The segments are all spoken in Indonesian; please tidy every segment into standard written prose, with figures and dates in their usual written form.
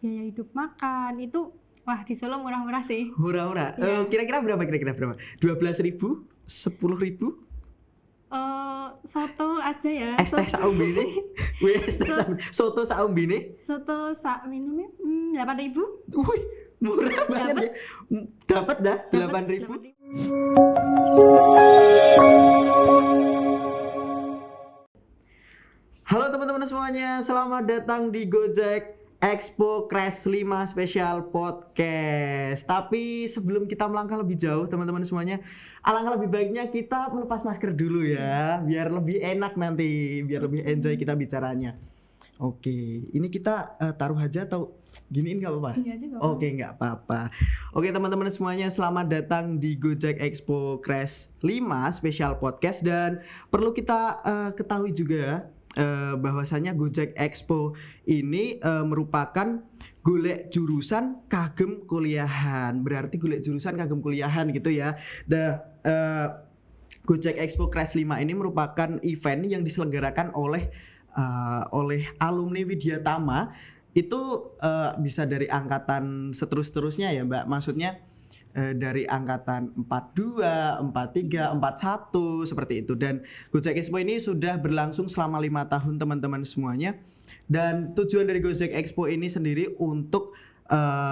biaya hidup makan itu wah di Solo murah-murah sih. Murah-murah. Iya. Kira-kira berapa? 12.000? 10.000? Soto aja ya. Es teh saumbine. Wes teh soto saumbine. Soto sak minumnya 8.000. Wih, murah banget ya. Dapat dah 8.000. Halo teman-teman semuanya, selamat datang di Gojek Expo Crash 5 Special Podcast. Tapi sebelum kita melangkah lebih jauh teman-teman semuanya, alangkah lebih baiknya kita melepas masker dulu ya, biar lebih enak nanti, biar lebih enjoy kita bicaranya. Oke, ini kita taruh aja atau giniin gak apa-apa? Gini aja gak apa-apa. Oke, gak apa-apa. Oke teman-teman semuanya, selamat datang di Gojek Expo Crash 5 Special Podcast. Dan perlu kita ketahui juga bahwasanya Gojek Expo ini merupakan golek jurusan kagem kuliahan. Berarti golek jurusan kagem kuliahan gitu ya. Gojek Expo Crash 5 ini merupakan event yang diselenggarakan oleh alumni Widyatama. Itu bisa dari angkatan seterusnya ya Mbak. Maksudnya dari angkatan 42, 43, 41 seperti itu. Dan Gojek Expo ini sudah berlangsung selama 5 tahun teman-teman semuanya. Dan tujuan dari Gojek Expo ini sendiri untuk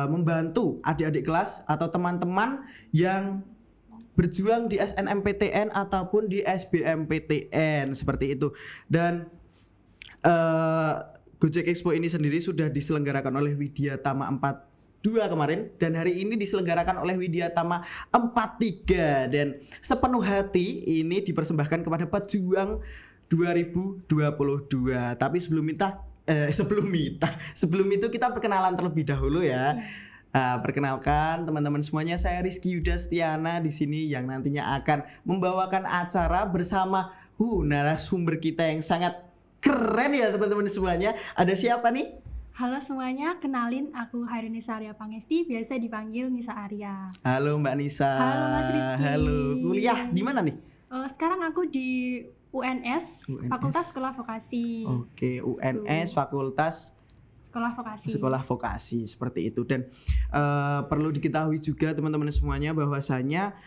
membantu adik-adik kelas atau teman-teman yang berjuang di SNMPTN ataupun di SBMPTN seperti itu. Dan Gojek Expo ini sendiri sudah diselenggarakan oleh Widyatama 42 kemarin, dan hari ini diselenggarakan oleh Widyatama 43, dan sepenuh hati ini dipersembahkan kepada pejuang 2022. Tapi sebelum itu kita perkenalan terlebih dahulu ya. Perkenalkan teman-teman semuanya, saya Rizky Yudastiana di sini yang nantinya akan membawakan acara bersama narasumber kita yang sangat keren ya teman-teman semuanya. Ada siapa nih? Halo semuanya, kenalin aku Hairunisa Arya Pangesti, biasa dipanggil Nisa Arya. Halo Mbak Nisa. Halo Mas Rizky. Halo. Kuliah di mana nih? Sekarang aku di UNS, Fakultas Sekolah Vokasi. Oke, UNS Fakultas Sekolah Vokasi seperti itu. Dan perlu diketahui juga teman-teman semuanya bahwasanya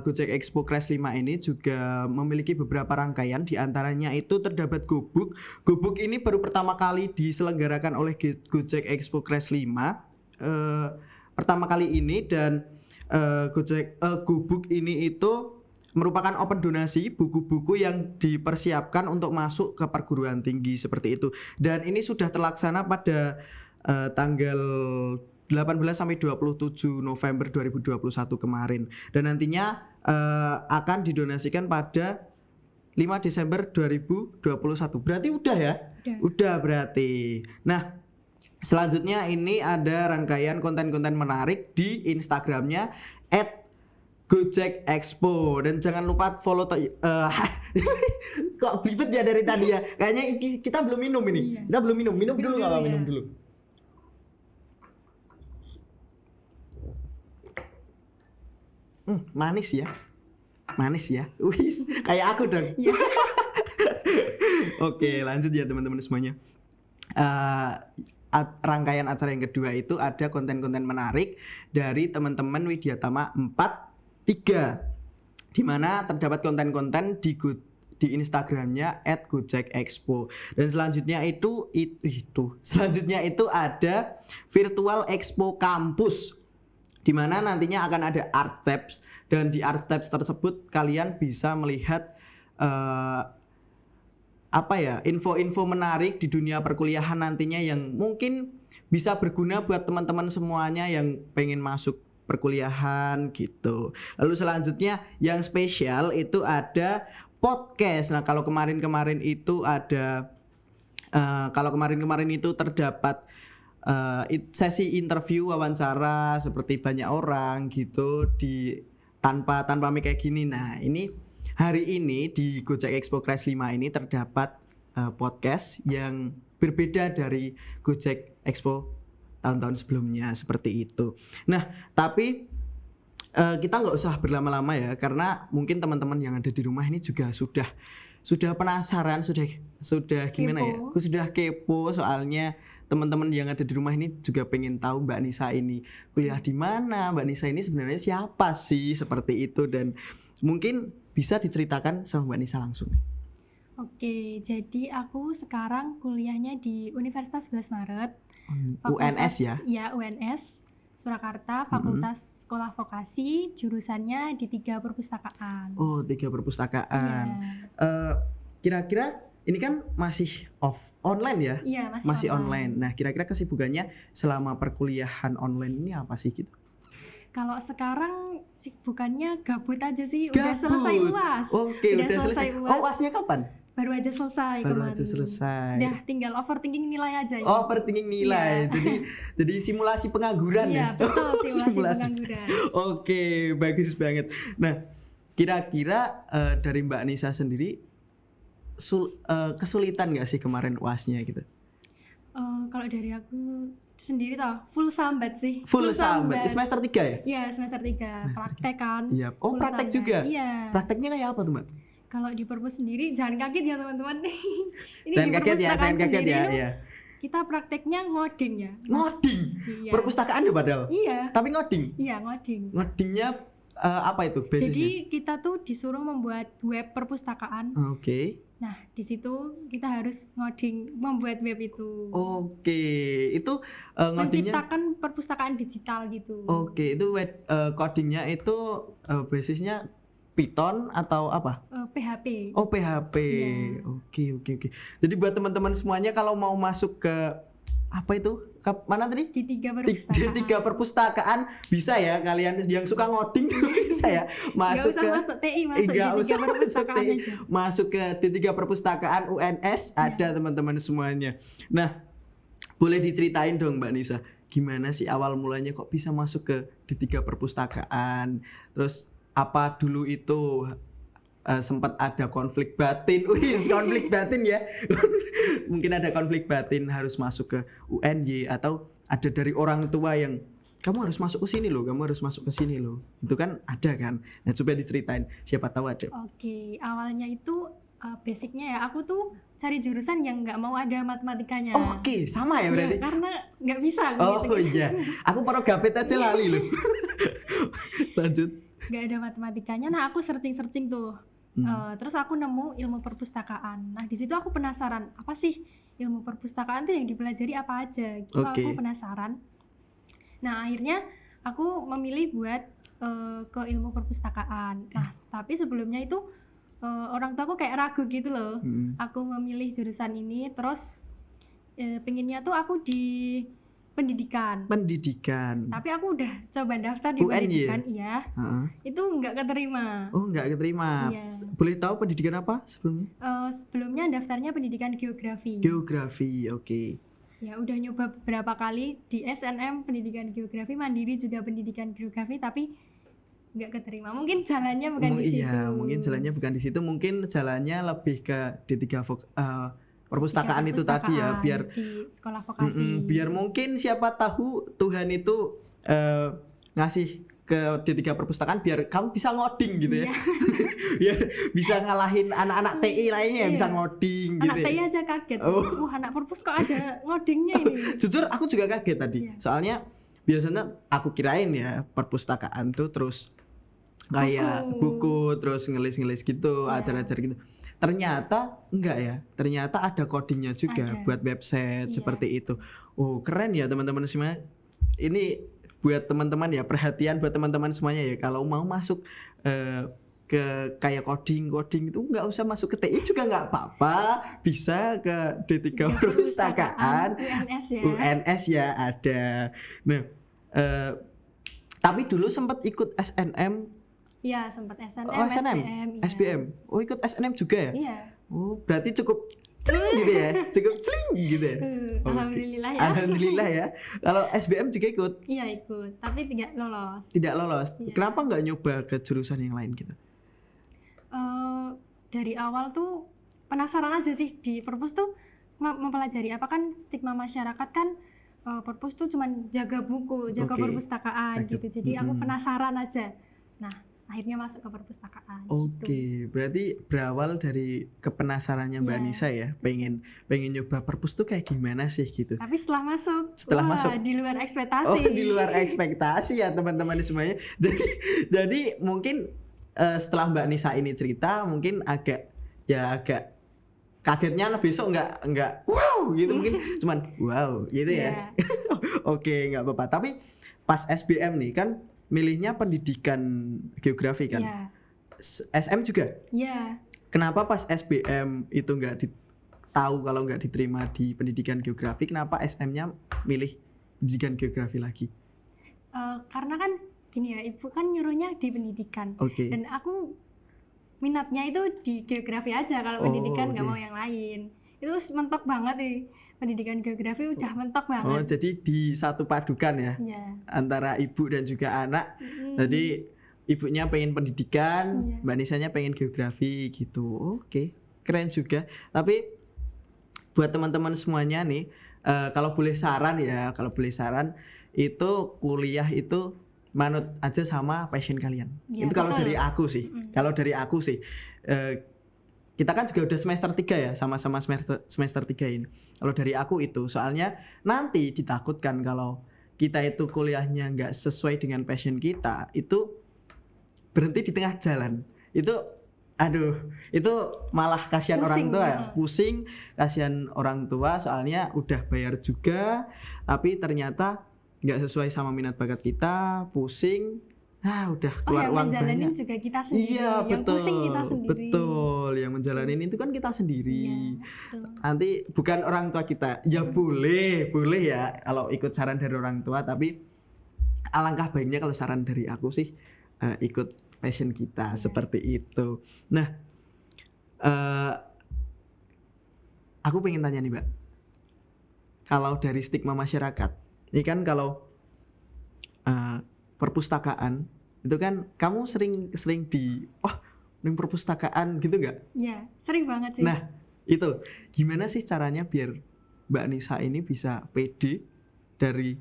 Gojek Expo Crash 5 ini juga memiliki beberapa rangkaian, di antaranya itu terdapat Gobuk. Gobuk ini baru pertama kali diselenggarakan oleh Gojek Expo Crash 5 pertama kali ini. Dan Gobuk ini itu merupakan open donasi buku-buku yang dipersiapkan untuk masuk ke perguruan tinggi seperti itu. Dan ini sudah terlaksana pada tanggal 18 sampai 27 November 2021 kemarin. Dan nantinya akan didonasikan pada 5 Desember 2021. Berarti udah ya? Udah berarti. Nah, selanjutnya ini ada rangkaian konten-konten menarik di Instagramnya @Gojek Expo, dan jangan lupa follow kok blibet ya dari tadi ya. Kayaknya kita belum minum ini. Iya. Kita belum minum. Minum dulu enggak apa-apa, minum dulu. Manis ya. Manis ya. Wis, kayak aku dong. Iya. Oke, lanjut ya teman-teman semuanya. Rangkaian acara yang kedua itu ada konten-konten menarik dari teman-teman Widyatama 43, di mana terdapat konten-konten di Instagramnya @Gojek Expo. Dan selanjutnya itu ada Virtual Expo Campus, di mana nantinya akan ada art steps, dan di art steps tersebut kalian bisa melihat info-info menarik di dunia perkuliahan nantinya yang mungkin bisa berguna buat teman-teman semuanya yang pengen masuk perkuliahan gitu. Lalu selanjutnya yang spesial itu ada podcast. Nah, kalau kemarin-kemarin itu terdapat sesi interview wawancara seperti banyak orang gitu tanpa mic kayak gini. Nah, ini hari ini di Gojek Expo Crash 5 ini terdapat podcast yang berbeda dari Gojek Expo tahun-tahun sebelumnya seperti itu. Nah, tapi kita nggak usah berlama-lama ya, karena mungkin teman-teman yang ada di rumah ini juga sudah penasaran, sudah gimana ya? Sudah kepo soalnya teman-teman yang ada di rumah ini juga pengen tahu Mbak Nisa ini kuliah di mana, Mbak Nisa ini sebenarnya siapa sih, seperti itu, dan mungkin bisa diceritakan sama Mbak Nisa langsung. Oke, jadi aku sekarang kuliahnya di Universitas 11 Maret. UNS ya? Iya, UNS Surakarta, Fakultas Sekolah Vokasi, jurusannya di 3 perpustakaan. Oh, 3 perpustakaan. Iya. Kira-kira ini kan masih online ya? Iya, masih online. Nah, kira-kira kesibukannya selama perkuliahan online ini apa sih gitu? Kalau sekarang kesibukannya gabut aja sih. Gabut. Udah selesai UAS. Oke, udah selesai. UAS. Oh, UASnya kapan? Baru aja selesai Baru kemarin. aja selesai. Udah tinggal overthinking nilai aja ya. Overthinking nilai. Iya. Jadi simulasi pengangguran Iya, ya. betul, simulasi pengangguran. Oke, bagus banget. Nah, kira-kira dari Mbak Nisa sendiri kesulitan nggak sih kemarin UASnya gitu? Kalau dari aku sendiri full sambat sih. Full sambat. Semester 3 ya? Iya, semester 3. Praktek kan. Iya. Oh, full praktek sambat. juga? Iya. Prakteknya kayak apa tuh, Mbak? Kalau di perpus sendiri jangan kaget ya teman-teman. Ini jangan di kaget ya, jangan kaget ya. Iya. Kita prakteknya ngoding ya. Ngoding? Iya. Perpustakaan ya padahal? Iya. Tapi ngoding? Iya, ngoding. Ngodingnya apa itu basisnya? Jadi kita tuh disuruh membuat web perpustakaan. Oke. Nah, di situ kita harus ngoding, membuat web itu. Oke, itu ngodingnya menciptakan perpustakaan digital gitu. Oke, itu web codingnya itu basisnya Python atau apa? PHP. Oh, PHP. Yeah. Oke. Jadi buat teman-teman semuanya kalau mau masuk ke apa itu? Mana tadi? Di 3 perpustakaan. Di 3 perpustakaan bisa ya, kalian yang suka ngoding tuh bisa ya masuk ke masuk TI, masuk di 3 perpustakaan aja. Masuk ke D3 perpustakaan UNS ada teman-teman semuanya. Nah, boleh diceritain dong Mbak Nisa, gimana sih awal mulanya kok bisa masuk ke D3 perpustakaan? Terus apa dulu itu sempat ada konflik batin? Konflik batin ya. Mungkin ada konflik batin harus masuk ke UNY, atau ada dari orang tua yang kamu harus masuk ke sini loh, kamu harus masuk ke sini loh. Itu kan ada kan. Nah, coba diceritain, siapa tahu ada. Oke, awalnya itu basicnya ya aku tuh cari jurusan yang nggak mau ada matematikanya. Oke, sama ya berarti. Ya, karena nggak bisa. Oh gitu. Iya, aku baru gapet aja lali loh. Lanjut. Nggak ada matematikanya. Nah, aku searching tuh. Terus aku nemu ilmu perpustakaan. Nah, di situ aku penasaran, apa sih ilmu perpustakaan tuh yang dipelajari apa aja? Gitu. Aku penasaran. Nah, akhirnya aku memilih buat ke ilmu perpustakaan. Nah, tapi sebelumnya itu orang tua aku kayak ragu gitu loh. Aku memilih jurusan ini, terus pengennya tuh aku di pendidikan. Tapi aku udah coba daftar di pendidikan, iya. Itu nggak keterima. Oh, nggak keterima. Iya. Boleh tahu pendidikan apa sebelumnya? Sebelumnya daftarnya pendidikan geografi. Geografi, oke. Ya, udah nyoba beberapa kali di SNM pendidikan geografi, Mandiri juga pendidikan geografi, tapi nggak keterima. Mungkin jalannya bukan di situ. Iya, mungkin jalannya bukan di situ. Mungkin jalannya lebih ke D3 perpustakaan itu tadi ya, biar di sekolah vokasi. Biar mungkin siapa tahu Tuhan itu ngasih ke D3 perpustakaan biar kamu bisa ngoding gitu ya. Biar bisa ngalahin anak-anak TI lainnya yang bisa ngoding anak gitu. Anak TI aja kaget. Anak perpus kok ada ngodingnya ini. Jujur aku juga kaget tadi. Soalnya biasanya aku kirain ya perpustakaan tuh terus kayak buku terus ngelis gitu, ajar-ajar gitu. Ternyata enggak ya. Ternyata ada codingnya juga buat website seperti itu. Oh, keren ya teman-teman semua. Ini buat teman-teman ya, perhatian buat teman-teman semuanya ya, kalau mau masuk ke kayak coding itu nggak usah masuk ke TI juga nggak apa-apa, bisa ke D3 perpustakaan UNS ya ada. Nah, tapi dulu sempat ikut SNM. Iya, sempat SNM, SBM. Oh, ikut SNM juga ya? Iya. Oh, berarti cukup celing gitu ya? Cukup celing gitu ya? Alhamdulillah ya. Alhamdulillah ya. Kalau SBM juga ikut? Iya, ikut, tapi tidak lolos. Tidak lolos? Iya. Kenapa nggak nyoba ke jurusan yang lain gitu? Dari awal tuh penasaran aja sih, di perpus tuh mempelajari apa, kan stigma masyarakat kan perpus tuh cuman jaga buku, jaga perpustakaan gitu. Jadi aku penasaran aja. Nah, akhirnya masuk ke perpustakaan. Oke, berarti berawal dari kepenasarannya Mbak Nisa ya, pengen nyoba perpus tuh kayak gimana sih gitu. Tapi setelah masuk di luar ekspektasi. Oh, di luar ekspektasi ya teman-teman semuanya. Jadi mungkin setelah Mbak Nisa ini cerita mungkin agak kagetnya besok nggak wow gitu, mungkin cuman wow gitu ya. Oke, nggak apa-apa. Tapi pas SBM nih kan milihnya pendidikan geografi kan? SM juga? Iya. Kenapa pas SBM itu tahu kalau nggak diterima di pendidikan geografi, kenapa SM-nya milih pendidikan geografi lagi? Karena kan gini ya, ibu kan nyuruhnya di pendidikan. Dan aku minatnya itu di geografi aja, kalau pendidikan nggak mau yang lain. Itu mentok banget nih. Pendidikan geografi udah mentok banget. Oh, jadi di satu padukan ya? Antara ibu dan juga anak. Jadi ibunya pengen pendidikan, Mbak Nisanya pengen geografi gitu. Oke, keren juga. Tapi buat teman-teman semuanya nih, kalau boleh saran itu kuliah itu manut aja sama passion kalian. Itu kalau dari aku sih. Kita kan juga udah semester 3 ya, sama-sama semester 3 ini. Kalau dari aku itu, soalnya nanti ditakutkan kalau kita itu kuliahnya nggak sesuai dengan passion kita, itu berhenti di tengah jalan. Itu malah kasihan orang tua ya. Pusing, kasihan orang tua soalnya udah bayar juga, tapi ternyata nggak sesuai sama minat bakat kita, pusing. Udah keluar uang banyak. Juga kita sendiri. Iya, yang betul. Pusing kita sendiri. Betul, yang menjalanin itu kan kita sendiri. Nanti bukan orang tua kita. Ya boleh ya kalau ikut saran dari orang tua, tapi alangkah baiknya kalau saran dari aku sih ikut passion kita seperti itu. Nah, aku pengen tanya nih, Mbak. Kalau dari stigma masyarakat, ini kan kalau perpustakaan itu kan kamu sering di perpustakaan gitu nggak? Iya, sering banget sih. Nah, itu gimana sih caranya biar Mbak Nisa ini bisa pede dari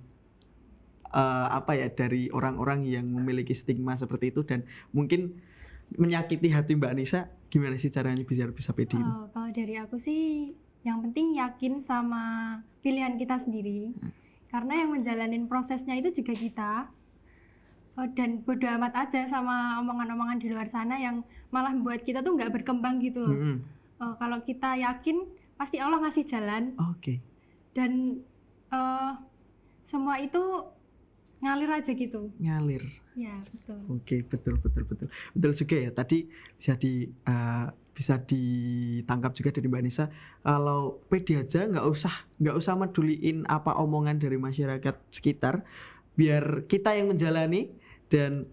dari orang-orang yang memiliki stigma seperti itu dan mungkin menyakiti hati Mbak Nisa, gimana sih caranya biar bisa pede itu? Kalau dari aku sih yang penting yakin sama pilihan kita sendiri. Karena yang menjalanin prosesnya itu juga kita. Dan bodo amat aja sama omongan-omongan di luar sana yang malah membuat kita tuh nggak berkembang gitu loh. Kalau kita yakin pasti Allah ngasih jalan. Dan semua itu ngalir aja gitu. Ngalir. Ya, betul. Betul juga ya. Tadi bisa ditangkap juga dari Mbak Nisa, kalau pede aja nggak usah meduliin apa omongan dari masyarakat sekitar, biar kita yang menjalani dan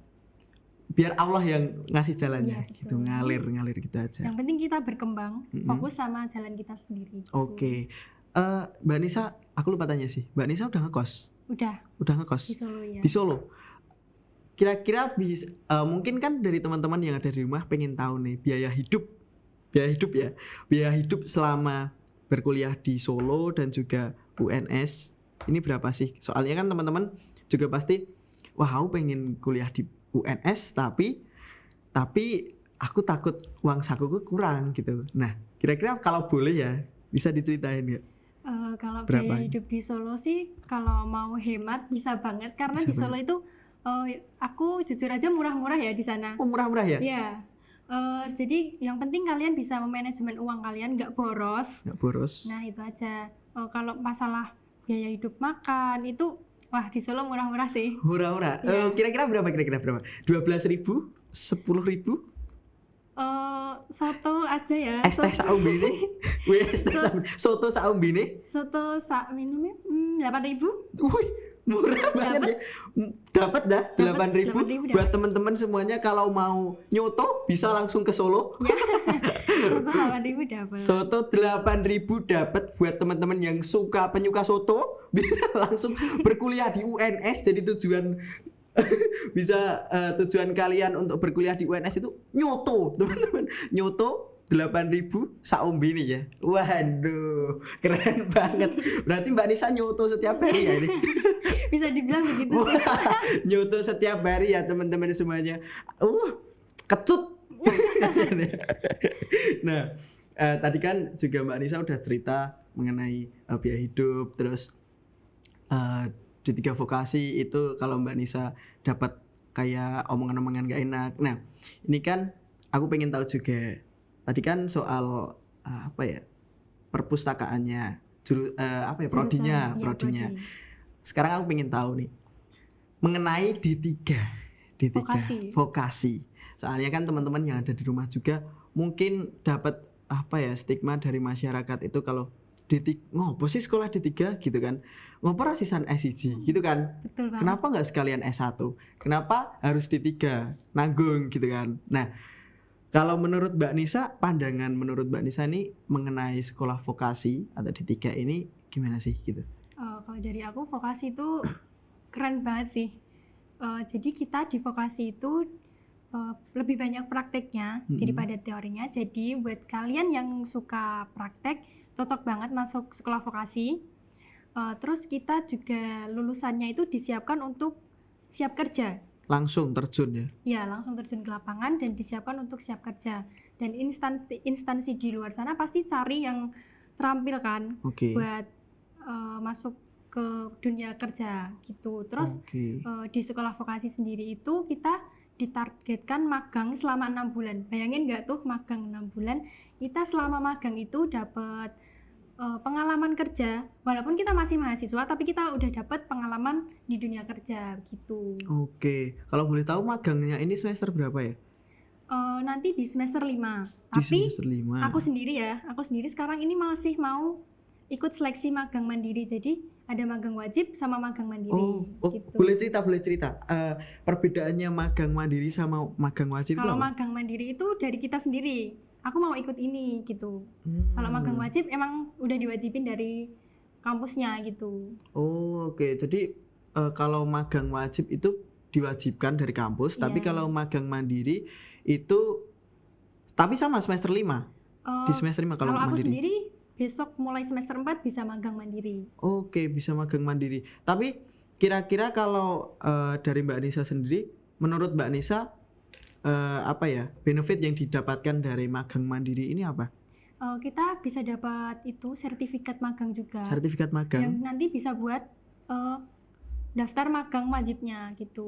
biar Allah yang ngasih jalannya gitu, ngalir gitu aja. Yang penting kita berkembang, fokus sama jalan kita sendiri. Mbak Nisa, aku lupa tanya sih, Mbak Nisa udah ngekos? Udah ngekos di Solo ya. Di Solo. Kira-kira mungkin kan dari teman-teman yang ada di rumah pengen tahu nih biaya hidup selama berkuliah di Solo dan juga UNS ini berapa sih? Soalnya kan teman-teman juga pasti aku pengen kuliah di UNS tapi aku takut uang sakuku kurang gitu. Nah, kira-kira kalau boleh ya bisa diceritain nggak? Kalau biaya hidup di Solo sih kalau mau hemat bisa banget karena di Solo itu aku jujur aja murah-murah ya di sana. Oh, murah-murah ya? Iya. Jadi yang penting kalian bisa memanajemen uang kalian, nggak boros. Nah itu aja. Kalau masalah biaya hidup makan itu di Solo murah-murah sih. Murah-murah. Ya. Kira-kira berapa? 12.000? 10.000? Soto aja ya. Es teh saumbine. Soto saumbine. Soto sak minumnya 8.000. Wih, murah banget ya. Dapat dah 8.000 buat teman-teman semuanya kalau mau nyoto bisa langsung ke Solo. Ya. Soto 8.000 dapat. Soto 8.000 dapat buat teman-teman yang penyuka soto bisa langsung berkuliah di UNS. Jadi tujuan kalian untuk berkuliah di UNS itu nyoto, teman-teman. Nyoto 8.000 saumbini ya. Waduh, keren banget. Berarti Mbak Nisa nyoto setiap hari ya ini. Bisa dibilang begitu sih. Nyoto setiap hari ya teman-teman semuanya. kecut. Nah, tadi kan juga Mbak Nisa udah cerita mengenai biaya hidup, terus D3 vokasi itu kalau Mbak Nisa dapat kayak omongan-omongan gak enak. Nah, ini kan aku pengen tahu juga. Tadi kan soal perpustakaannya, prodinya. Prodi. Sekarang aku pengen tahu nih mengenai D3 vokasi. Soalnya kan teman-teman yang ada di rumah juga mungkin dapat stigma dari masyarakat itu kalau D3 ngopo sih sekolah D3 gitu kan. Ngopo rasisan S1 gitu kan. Betul banget. Kenapa enggak sekalian S1? Kenapa harus D3? Nanggung gitu kan. Nah, kalau menurut Mbak Nisa, pandangan menurut Mbak Nisa ini mengenai sekolah vokasi atau D3 ini gimana sih gitu? Kalau dari aku vokasi itu keren banget sih. Jadi kita di vokasi itu lebih banyak prakteknya daripada teorinya. Jadi buat kalian yang suka praktek, cocok banget masuk sekolah vokasi. Terus kita juga lulusannya itu disiapkan untuk siap kerja. Langsung terjun ya? Ya, langsung terjun ke lapangan dan disiapkan untuk siap kerja. Dan instansi di luar sana pasti cari yang terampil kan buat masuk ke dunia kerja gitu. Terus di sekolah vokasi sendiri itu kita ditargetkan magang selama 6 bulan. Bayangin nggak tuh magang 6 bulan, kita selama magang itu dapat pengalaman kerja. Walaupun kita masih mahasiswa, tapi kita udah dapat pengalaman di dunia kerja gitu. Kalau boleh tahu magangnya ini semester berapa ya? Nanti di semester 5. Tapi semester 5. Aku sendiri sekarang ini masih mau ikut seleksi magang mandiri. Jadi ada magang wajib sama magang mandiri. Gitu. Boleh cerita. Perbedaannya magang mandiri sama magang wajib? Kalau magang mandiri itu dari kita sendiri. Aku mau ikut ini gitu. Kalau magang wajib emang udah diwajibin dari kampusnya gitu. Jadi kalau magang wajib itu diwajibkan dari kampus, tapi kalau magang mandiri itu tapi sama semester 5. Di semester 5 kalau mandiri. Aku sendiri besok mulai semester 4 bisa magang mandiri. Bisa magang mandiri. Tapi kira-kira kalau dari Mbak Nisa sendiri, menurut Mbak Nisa benefit yang didapatkan dari magang mandiri ini apa? Kita bisa dapat itu sertifikat magang juga. Sertifikat magang. Yang nanti bisa buat daftar magang wajibnya gitu.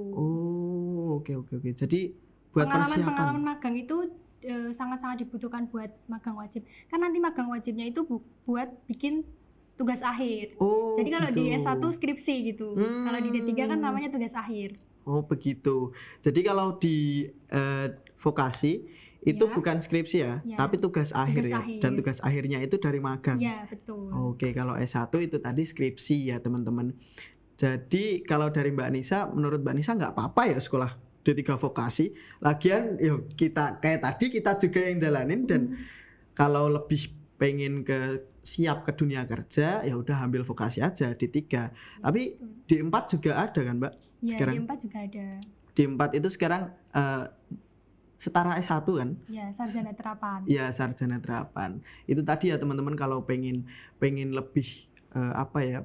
Oke. Jadi buat pengalaman magang itu sangat-sangat dibutuhkan buat magang wajib. Kan nanti magang wajibnya itu buat bikin tugas akhir. Jadi kalau di S1 skripsi gitu. Kalau di D3 kan namanya tugas akhir. Begitu. Jadi kalau di vokasi itu bukan skripsi ya, tapi tugas akhir. Dan tugas akhirnya itu dari magang. Iya, betul. Kalau S1 itu tadi skripsi ya, teman-teman. Jadi kalau dari Mbak Nisa, menurut Mbak Nisa nggak apa-apa ya sekolah D3 vokasi. Lagian kita kayak tadi kita juga yang jalanin, dan kalau lebih pengen siap ke dunia kerja ya udah ambil vokasi aja D3. Tapi D4 juga ada kan, Mbak? Iya, D4 juga ada. D4 itu sekarang setara S1 kan? Iya, sarjana terapan. Iya, sarjana terapan. Itu tadi ya teman-teman, kalau pengen lebih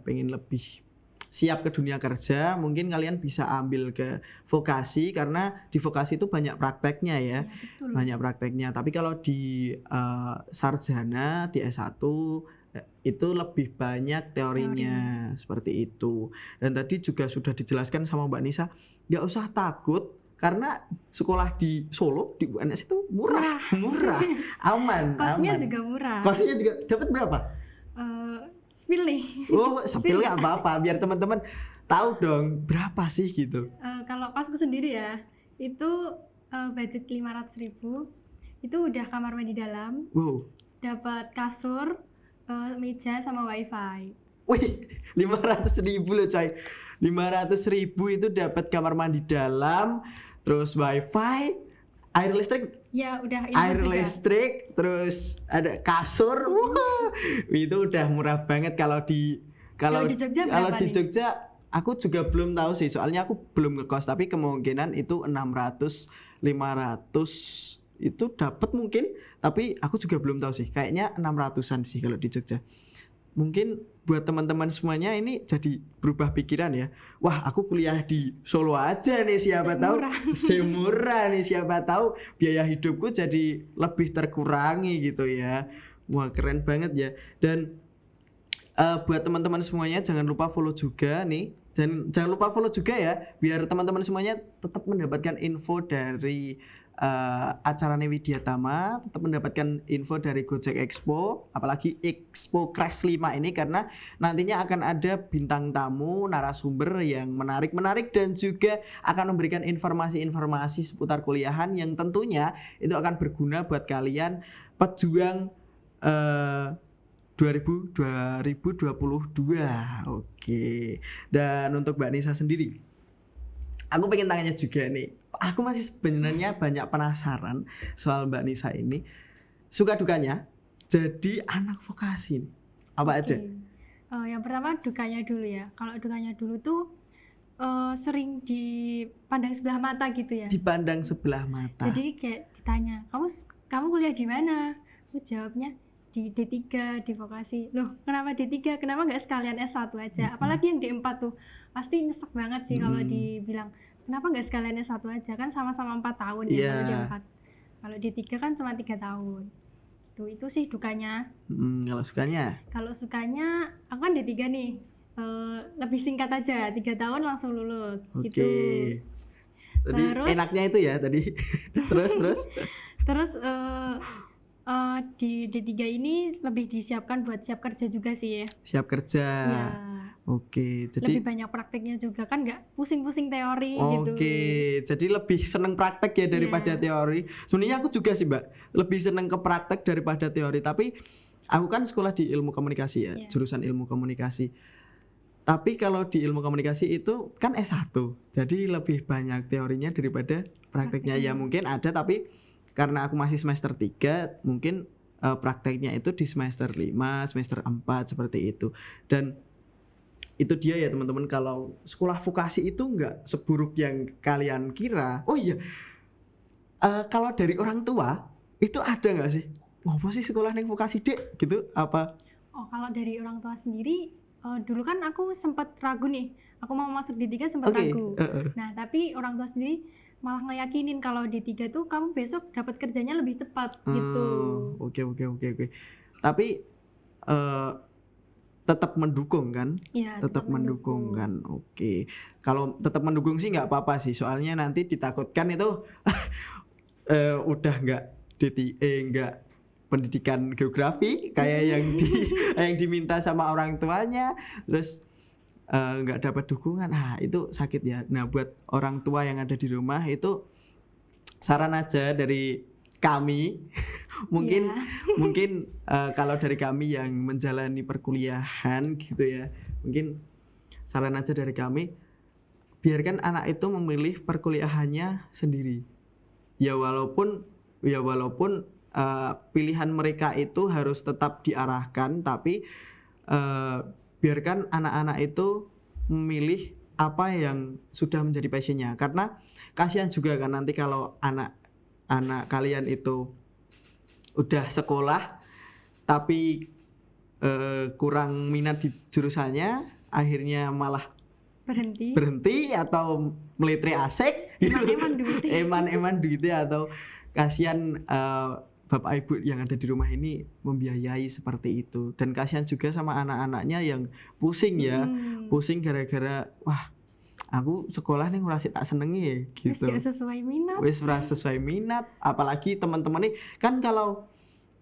pengen lebih siap ke dunia kerja, mungkin kalian bisa ambil ke vokasi, karena di vokasi itu banyak prakteknya ya. Banyak prakteknya. Tapi kalau di sarjana di S1 itu lebih banyak teorinya. Seperti itu. Dan tadi juga sudah dijelaskan sama Mbak Nisa, nggak usah takut karena sekolah di Solo di UNS itu murah. Aman. Kosnya juga murah. Kosnya juga dapat berapa? Spill nih. Spill nggak apa-apa, biar teman-teman tahu dong berapa sih gitu. Kalau kosku sendiri ya, itu budget 500.000, itu udah kamar mandi dalam, dapat kasur, meja sama wifi. Wih, 500.000 loh coy. 500.000 itu dapat kamar mandi dalam, terus wifi, air listrik. Ya udah air juga. Listrik, terus ada kasur. Itu udah murah banget. Kalau di Jogja kalau di Jogja aku juga belum tahu sih, soalnya aku belum ngekos, tapi kemungkinan itu 600 500 itu dapat mungkin, tapi aku juga belum tahu sih. Kayaknya 600-an sih kalau di Jogja. mungkin buat teman-teman semuanya ini jadi berubah pikiran ya. Wah, aku kuliah di Solo aja nih, siapa tahu semurah nih, siapa tahu biaya hidupku jadi lebih terkurangi gitu ya. Wah, keren banget ya. Dan buat teman-teman semuanya jangan lupa follow juga nih. Jangan lupa follow juga ya, biar teman-teman semuanya tetap mendapatkan info dari acara Widyatama, tetap mendapatkan info dari Gojek Expo, apalagi Expo Crash 5 ini, karena nantinya akan ada bintang tamu, narasumber yang menarik dan juga akan memberikan informasi-informasi seputar kuliahan yang tentunya itu akan berguna buat kalian pejuang 2022. Oke. Dan untuk Mbak Nisa sendiri, aku pengen tanya juga nih. Aku masih sebenarnya banyak penasaran soal Mbak Nisa ini. Suka dukanya jadi anak vokasi nih. Apa aja? Yang pertama dukanya dulu ya. Kalau dukanya dulu tuh sering dipandang sebelah mata gitu ya. Dipandang sebelah mata. Jadi kayak ditanya, kamu kuliah di mana? Aku jawabnya di D3 di vokasi. Loh, kenapa D3? Kenapa nggak sekalian S1 aja? Apalagi yang D4 tuh pasti nyesek banget sih kalau dibilang kenapa nggak sekalian S1 aja, kan sama-sama 4 tahun ya kalau D4. Kalau D3 kan cuma 3 tahun. Itu sih dukanya. Kalau sukanya? Kalau sukanya aku kan D3 nih. Lebih singkat aja, 3 tahun langsung lulus. Gitu. Tadi enaknya itu ya tadi. Terus di D3 ini lebih disiapkan buat siap kerja juga sih ya. Siap kerja. Ya. Oke, jadi lebih banyak prakteknya juga kan, nggak pusing-pusing teori gitu. Oke, jadi lebih seneng praktek ya daripada teori. Sebenarnya aku juga sih Mbak, lebih seneng ke praktek daripada teori. Tapi aku kan sekolah di ilmu komunikasi ya, jurusan ilmu komunikasi. Tapi kalau di ilmu komunikasi itu kan S1, jadi lebih banyak teorinya daripada prakteknya. Ya mungkin ada, tapi karena aku masih semester 3, mungkin prakteknya itu di semester 5, semester 4 seperti itu. Dan itu dia ya teman-teman, kalau sekolah vokasi itu nggak seburuk yang kalian kira. Oh iya, kalau dari orang tua itu ada nggak sih? Ngopo sih sekolah ning vokasi dek gitu apa? Oh, kalau dari orang tua sendiri, dulu kan aku sempat ragu nih, aku mau masuk D3 sempat ragu. Nah tapi orang tua sendiri malah ngeyakinin kalau D3 tuh kamu besok dapat kerjanya lebih cepat gitu. Oke. Tapi tetap mendukung kan? Iya, tetap mendukung kan. Oke. Kalau tetap mendukung sih nggak apa-apa sih. Soalnya nanti ditakutkan itu udah nggak nggak pendidikan geografi kayak yang diminta sama orang tuanya, terus nggak dapat dukungan. Nah, itu sakit ya. Nah, buat orang tua yang ada di rumah itu saran aja dari kami mungkin kalau dari kami yang menjalani perkuliahan gitu ya, mungkin saran aja dari kami, biarkan anak itu memilih perkuliahannya sendiri ya, walaupun pilihan mereka itu harus tetap diarahkan, tapi biarkan anak-anak itu memilih apa yang sudah menjadi passionnya, karena kasihan juga kan nanti kalau anak kalian itu udah sekolah tapi kurang minat di jurusannya, akhirnya malah berhenti atau meletre asik eman duitnya, atau kasihan bapak ibu yang ada di rumah ini membiayai seperti itu. Dan kasihan juga sama anak-anaknya yang pusing pusing gara-gara wah aku sekolah nih ngerasa tak senengi ya gitu. Wis ora sesuai minat. Apalagi teman-teman nih kan, kalau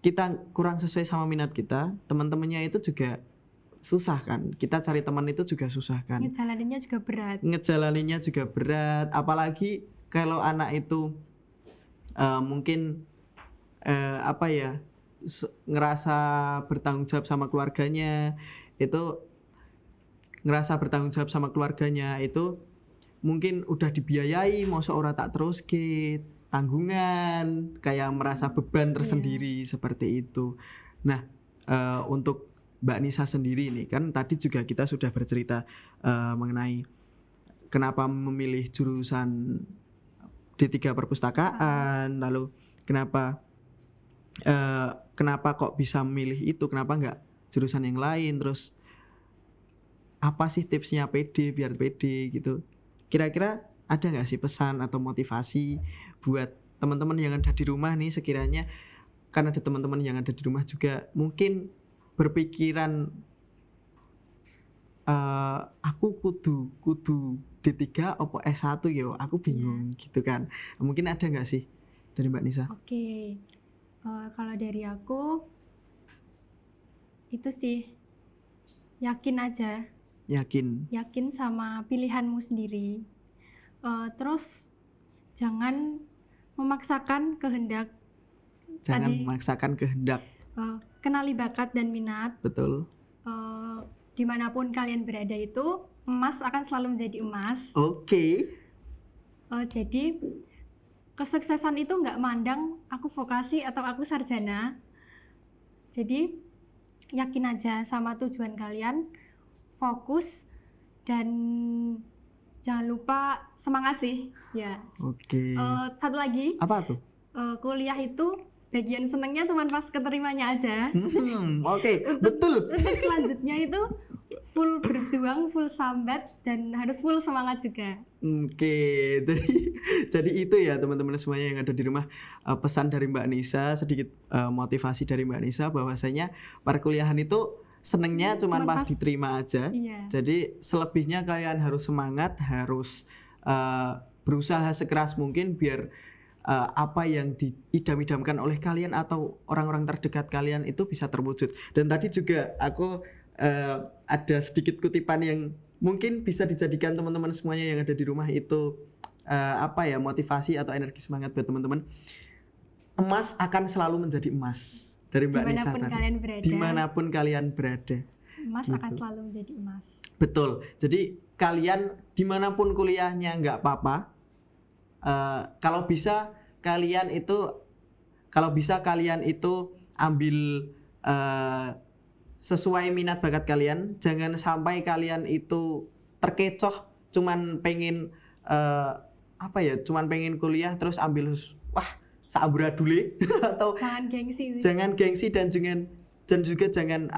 kita kurang sesuai sama minat kita, teman-temannya itu juga susah kan. Kita cari teman itu juga susah kan. Ngejalaninnya juga berat. Apalagi kalau anak itu mungkin ngerasa bertanggung jawab sama keluarganya, itu mungkin udah dibiayai, masa ora tak terus tanggungan, kayak merasa beban tersendiri seperti itu. Nah, untuk Mbak Nisa sendiri nih, kan tadi juga kita sudah bercerita mengenai kenapa memilih jurusan D3 perpustakaan, lalu kenapa kok bisa memilih itu, kenapa nggak jurusan yang lain. Terus apa sih tipsnya PD biar PD gitu? Kira-kira ada nggak sih pesan atau motivasi buat teman-teman yang ada di rumah nih, sekiranya kan ada teman-teman yang ada di rumah juga mungkin berpikiran aku kudu D3 opo S1 yo, aku bingung gitu kan. Mungkin ada nggak sih dari Mbak Nisa? Oke. Kalau dari aku itu sih yakin aja. Yakin sama pilihanmu sendiri. Terus jangan memaksakan kehendak. Kenali bakat dan minat. Betul. Dimanapun kalian berada itu, emas akan selalu menjadi emas. Oke. Jadi kesuksesan itu nggak mandang aku vokasi atau aku sarjana. Jadi yakin aja sama tujuan kalian, fokus, dan jangan lupa semangat sih. Ya. Oke. Satu lagi. Apa tuh? Kuliah itu bagian senengnya cuma pas keterimanya aja. Oke, betul. Untuk selanjutnya itu full berjuang, full sambat, dan harus full semangat juga. Oke, jadi itu ya teman-teman semuanya yang ada di rumah, pesan dari Mbak Nisa, sedikit motivasi dari Mbak Nisa bahwasanya perkuliahan itu senengnya cuma pas diterima aja. Iya. Jadi selebihnya kalian harus semangat, harus berusaha sekeras mungkin biar apa yang diidam-idamkan oleh kalian atau orang-orang terdekat kalian itu bisa terwujud. Dan tadi juga aku ada sedikit kutipan yang mungkin bisa dijadikan teman-teman semuanya yang ada di rumah itu motivasi atau energi semangat buat teman-teman. Emas akan selalu menjadi emas dari Mbak Nisa tadi. Dimanapun kalian berada, emas gitu. Akan selalu menjadi emas. Betul. Jadi kalian dimanapun kuliahnya nggak apa-apa. Kalau bisa kalian itu ambil sesuai minat bakat kalian. Jangan sampai kalian itu terkecoh cuman pengen kuliah terus ambil saamburadule atau jangan gengsi dan juga jangan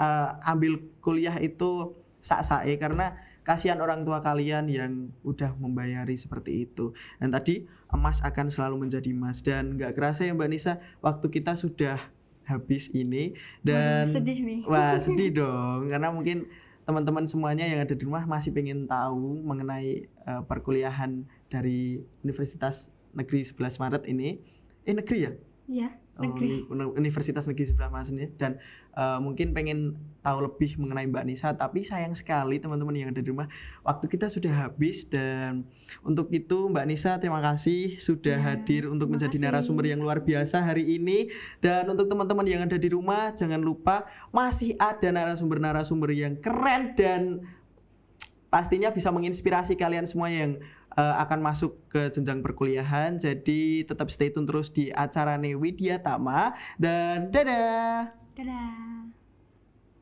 ambil kuliah itu sak-sae karena kasihan orang tua kalian yang udah membayari seperti itu. Dan tadi emas akan selalu menjadi emas. Dan gak kerasa ya Mbak Nisa, waktu kita sudah habis ini. Dan sedih nih. Wah sedih dong, karena mungkin teman-teman semuanya yang ada di rumah masih pengen tahu mengenai perkuliahan dari Universitas Negeri 11 Maret ini. Negeri ya? Iya, negeri. Universitas Negeri 11 Maret ini. Dan mungkin pengen tahu lebih mengenai Mbak Nisa, tapi sayang sekali teman-teman yang ada di rumah, waktu kita sudah habis. Dan untuk itu Mbak Nisa terima kasih sudah hadir untuk menjadi narasumber yang luar biasa hari ini. Dan untuk teman-teman yang ada di rumah, jangan lupa masih ada narasumber-narasumber yang keren dan pastinya bisa menginspirasi kalian semua yang akan masuk ke jenjang perkuliahan. Jadi tetap stay tune terus di acara Widya Tama dan dadah. Dadah.